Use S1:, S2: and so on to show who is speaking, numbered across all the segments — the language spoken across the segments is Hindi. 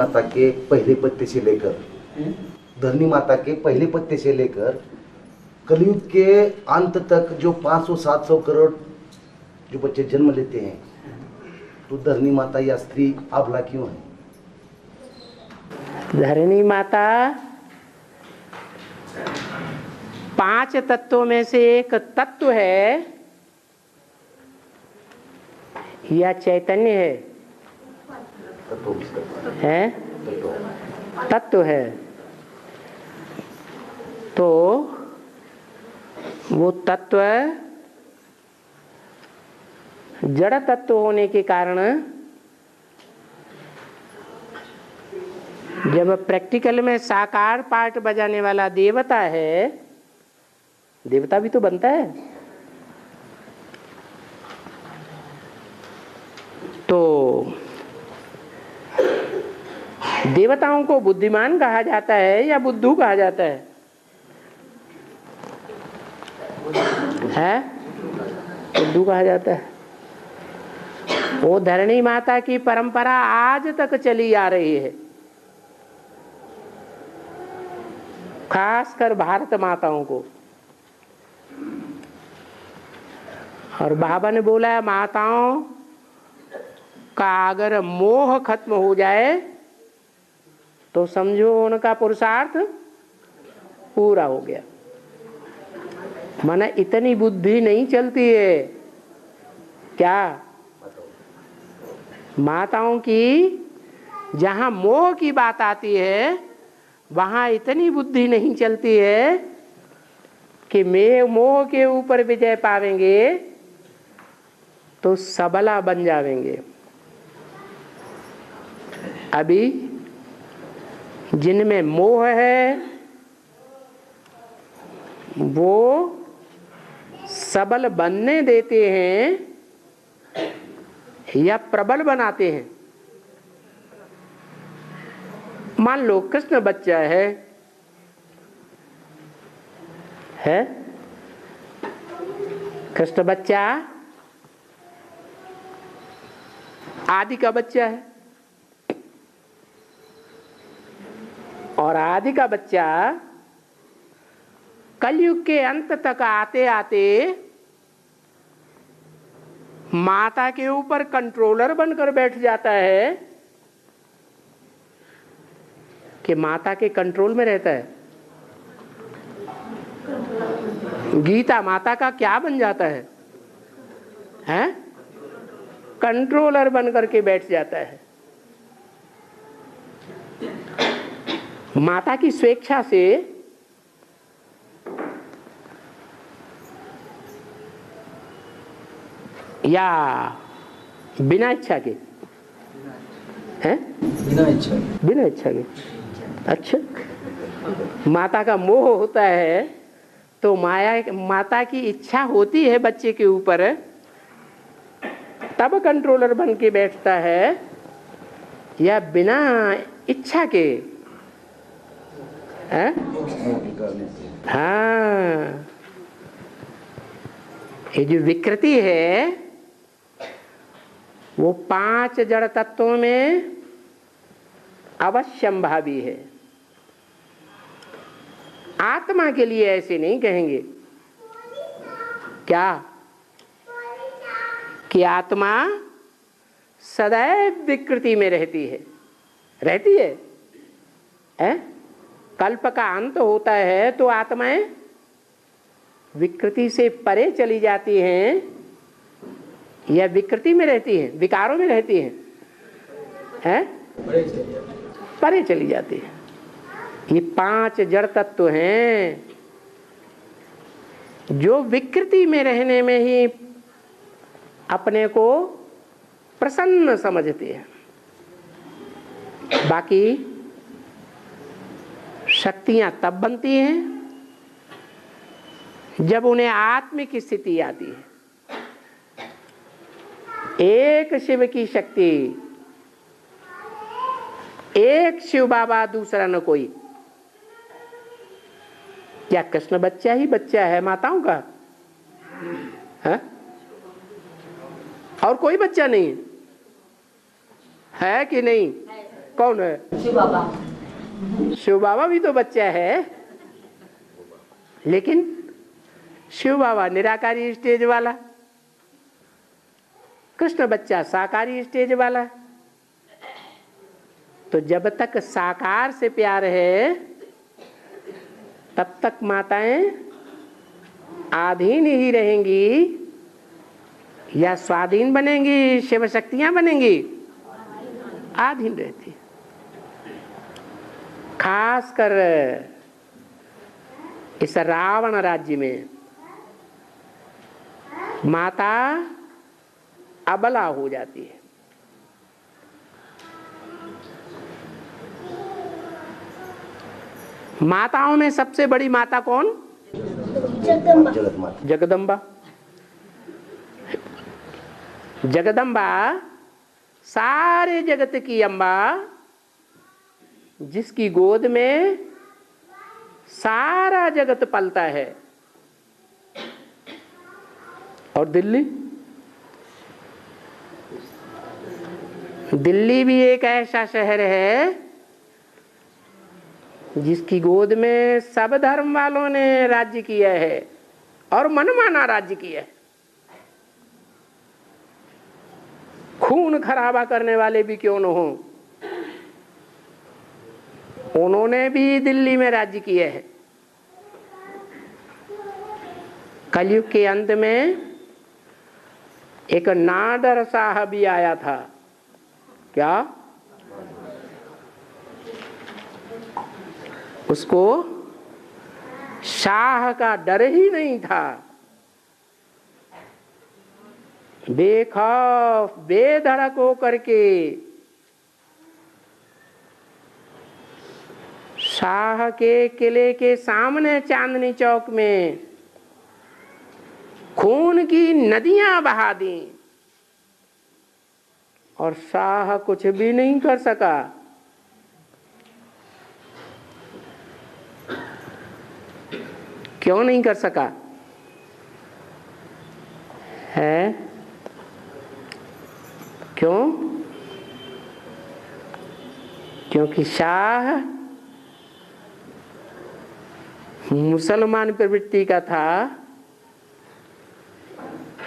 S1: माता के पहले पत्ते से लेकर धरनी माता के पहले पत्ते से लेकर कलयुग के अंत तक जो 500-700 करोड़ जो बच्चे जन्म लेते हैं, तो धरनी माता या स्त्री अबला क्यों है?
S2: धरनी माता 5 तत्वों में से एक तत्व है या चैतन्य है? तत्व है। तो वो तत्व जड़ तत्व होने के कारण जब प्रैक्टिकल में साकार पार्ट बजाने वाला देवता है, देवता भी तो बनता है, तो देवताओं को बुद्धिमान कहा जाता है या बुद्धू कहा जाता है? बुद्धू कहा जाता है। वो धरणी माता की परंपरा आज तक चली आ रही है, खासकर भारत माताओं को। और बाबा ने बोला माताओं का अगर मोह खत्म हो जाए तो समझो उनका पुरुषार्थ पूरा हो गया। माना इतनी बुद्धि नहीं चलती है क्या? माताओं की जहां मोह की बात आती है वहां इतनी बुद्धि नहीं चलती है कि मैं मोह के ऊपर विजय पावेंगे तो सबला बन जावेंगे। अभी जिनमें मोह है वो सबल बनने देते हैं या प्रबल बनाते हैं। मान लो कृष्ण बच्चा है कृष्ण बच्चा आदि का बच्चा है, और आदि का बच्चा कलयुग के अंत तक आते आते माता के ऊपर कंट्रोलर बनकर बैठ जाता है कि माता के कंट्रोल में रहता है। गीता माता का क्या बन जाता है? कंट्रोलर बनकर के बैठ जाता है। माता की स्वेच्छा से या बिना इच्छा के? बिना इच्छा के। अच्छा, माता का मोह होता है तो माता की इच्छा होती है बच्चे के ऊपर, तब कंट्रोलर बन के बैठता है, या बिना इच्छा के? हाँ, ये जो विकृति है वो 5 जड़ तत्वों में अवश्यंभावी है। आत्मा के लिए ऐसे नहीं कहेंगे क्या कि आत्मा सदैव विकृति में रहती है? कल्प का अंत होता है तो आत्माएं विकृति से परे चली जाती हैं या विकृति में रहती हैं, विकारों में रहती हैं? परे चली जाती है। ये 5 जड़ तत्व हैं जो विकृति में रहने में ही अपने को प्रसन्न समझते हैं। बाकी शक्तियां तब बनती हैं जब उन्हें आत्मिक स्थिति आती है। एक शिव की शक्ति, एक शिव बाबा, दूसरा न कोई। क्या कृष्ण बच्चा ही बच्चा है माताओं का? है? और कोई बच्चा नहीं है कि नहीं? कौन है?
S3: शिव बाबा।
S2: शिव बाबा भी तो बच्चा है, लेकिन शिव बाबा निराकारी स्टेज वाला, कृष्ण बच्चा साकारी स्टेज वाला। तो जब तक साकार से प्यार है तब तक माताएं आधीन ही रहेंगी या स्वाधीन बनेंगी, शिव शक्तियां बनेंगी? आधीन रहती। खास कर इस रावण राज्य में माता अबला हो जाती है। माताओं में सबसे बड़ी माता कौन?
S3: जगदम्बा।
S2: जगदम्बा। जगदम्बा सारे जगत की अम्बा, जिसकी गोद में सारा जगत पलता है। और दिल्ली, दिल्ली भी एक ऐसा शहर है जिसकी गोद में सब धर्म वालों ने राज्य किया है और मनमाना राज्य किया है। खून खराबा करने वाले भी क्यों न हो, उन्होंने भी दिल्ली में राज्य किया है। कलयुग के अंत में एक नादर शाह भी आया था। क्या? उसको शाह का डर ही नहीं था। बेखौफ बेधड़क होकर के शाह के किले के सामने चांदनी चौक में खून की नदियां बहा दी और शाह कुछ भी नहीं कर सका। क्यों नहीं कर सका है? क्यों? क्योंकि शाह मुसलमान प्रवृत्ति का था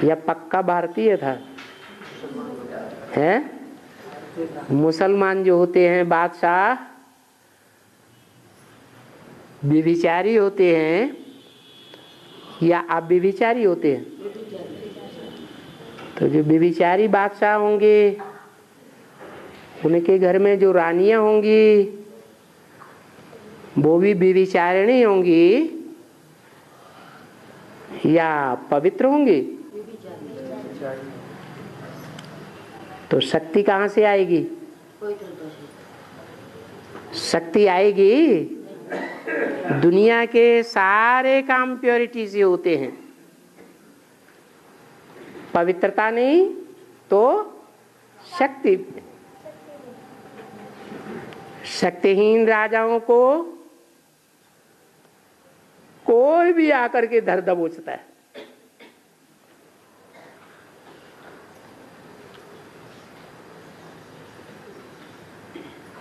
S2: या पक्का भारतीय था? है? मुसलमान जो होते हैं बादशाह व्यभिचारी होते हैं या आप व्यभिचारी होते हैं? तो जो व्यभिचारी बादशाह होंगे उनके घर में जो रानियां होंगी वो भी व्यभिचारिणी होंगी या पवित्र होंगी? तो शक्ति कहाँ से आएगी? शक्ति आएगी दुनिया के सारे काम प्योरिटी से होते हैं। पवित्रता नहीं तो शक्ति। शक्तिहीन राजाओं को कोई भी आकर के धर दबोचता है।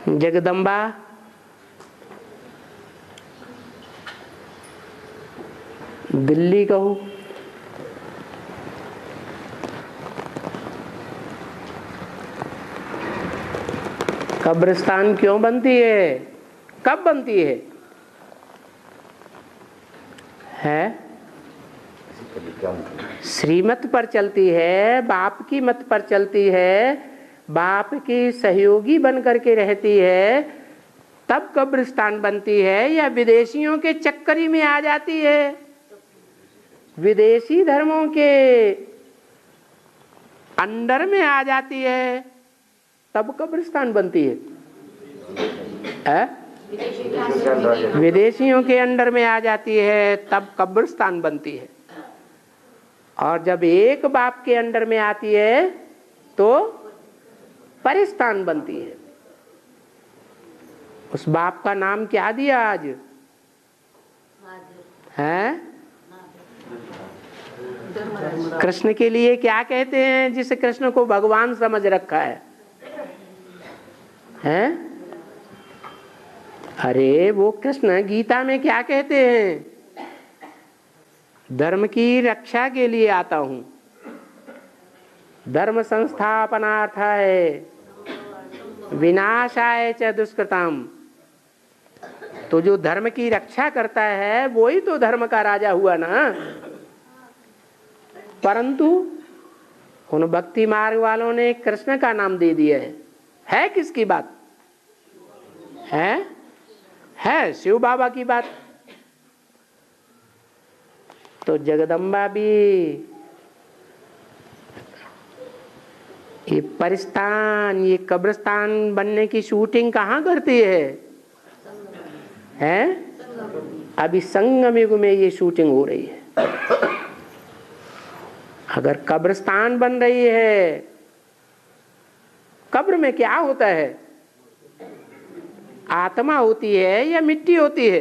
S2: जगदम्बा दिल्ली कहूं, कब्रिस्तान क्यों बनती है? कब बनती है? श्रीमत पर चलती है, बाप की मत पर चलती है, बाप की सहयोगी बन करके रहती है, तब कब्रिस्तान बनती है। या विदेशियों के चक्करी में आ जाती है, विदेशी धर्मों के अंडर में आ जाती है, तब कब्रिस्तान बनती है। विदेशियों के अंडर में आ जाती है तब कब्रिस्तान बनती है। और जब एक बाप के अंडर में आती है तो परिस्तान बनती है। उस बाप का नाम क्या दिया आज? है? कृष्ण के लिए क्या कहते हैं जिसे कृष्ण को भगवान समझ रखा है? अरे वो कृष्ण गीता में क्या कहते हैं? धर्म की रक्षा के लिए आता हूं, धर्म संस्थापनार्थाय विनाशाय च दुष्कृताम। तो जो धर्म की रक्षा करता है वही तो धर्म का राजा हुआ ना। परंतु उन भक्ति मार्ग वालों ने कृष्ण का नाम दे दिया है किसकी बात है शिव बाबा की बात। तो जगदम्बा भी ये परिस्तान, ये कब्रिस्तान बनने की शूटिंग कहाँ करती है? अभी संगम युग में ये शूटिंग हो रही है। अगर कब्रिस्तान बन रही है, कब्र में क्या होता है? आत्मा होती है या मिट्टी होती है?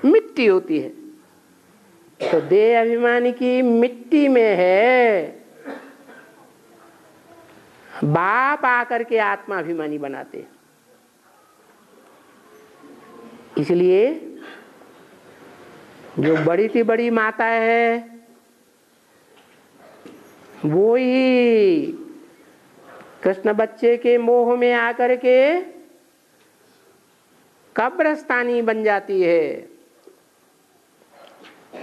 S2: मिट्टी होती है। तो देह अभिमानी की मिट्टी में है, बाप आकर के आत्मा अभिमानी बनाते हैं। इसलिए जो बड़ी सी बड़ी माता है वो ही कृष्ण बच्चे के मोह में आकर के कब्रस्तानी बन जाती है,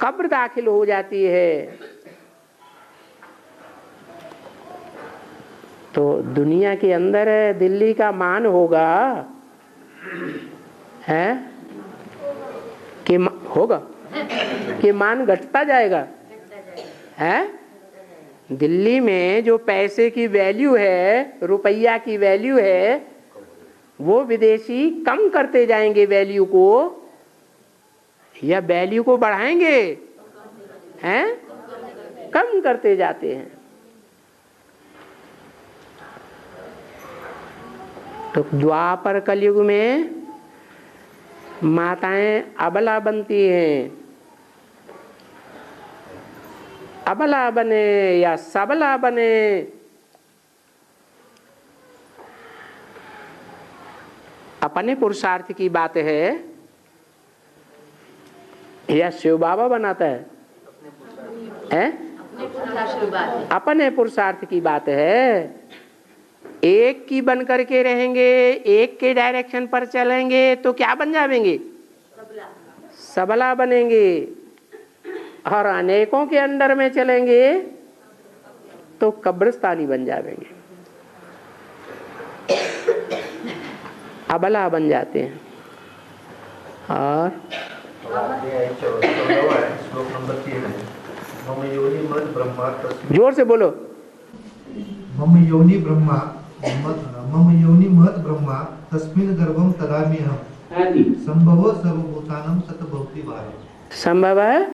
S2: कब्र दाखिल हो जाती है। तो दुनिया के अंदर दिल्ली का मान होगा कि होगा कि मान घटता जाएगा दिल्ली में जो पैसे की वैल्यू है, रुपया की वैल्यू है, वो विदेशी कम करते जाएंगे वैल्यू को या वैल्यू को बढ़ाएंगे? कम करते जाते हैं। तो द्वापर कलयुग में माताएं अबला बनती हैं। अबला बने या सबला बने, अपने पुरुषार्थ की बात है या शिव बाबा बनाता है? अपने पुरुषार्थ की बात है। एक की बन करके रहेंगे, एक के डायरेक्शन पर चलेंगे तो क्या बन जाएंगे? सबला बनेंगे। और अनेकों के अंडर में चलेंगे तो कब्रिस्तानी बन जाएंगे, अबला बन जाते हैं। और
S4: श्लोक नंबर 3 है, मम योनि मद ब्रह्मा
S2: जोर से बोलो।
S4: मम योनि ब्रह्मा मम योनि महत् ब्रह्मा तस्मिन् गर्भं ददाम्यहम् संभवो सर्वभूतानां सतभवति वाय।
S2: संभव है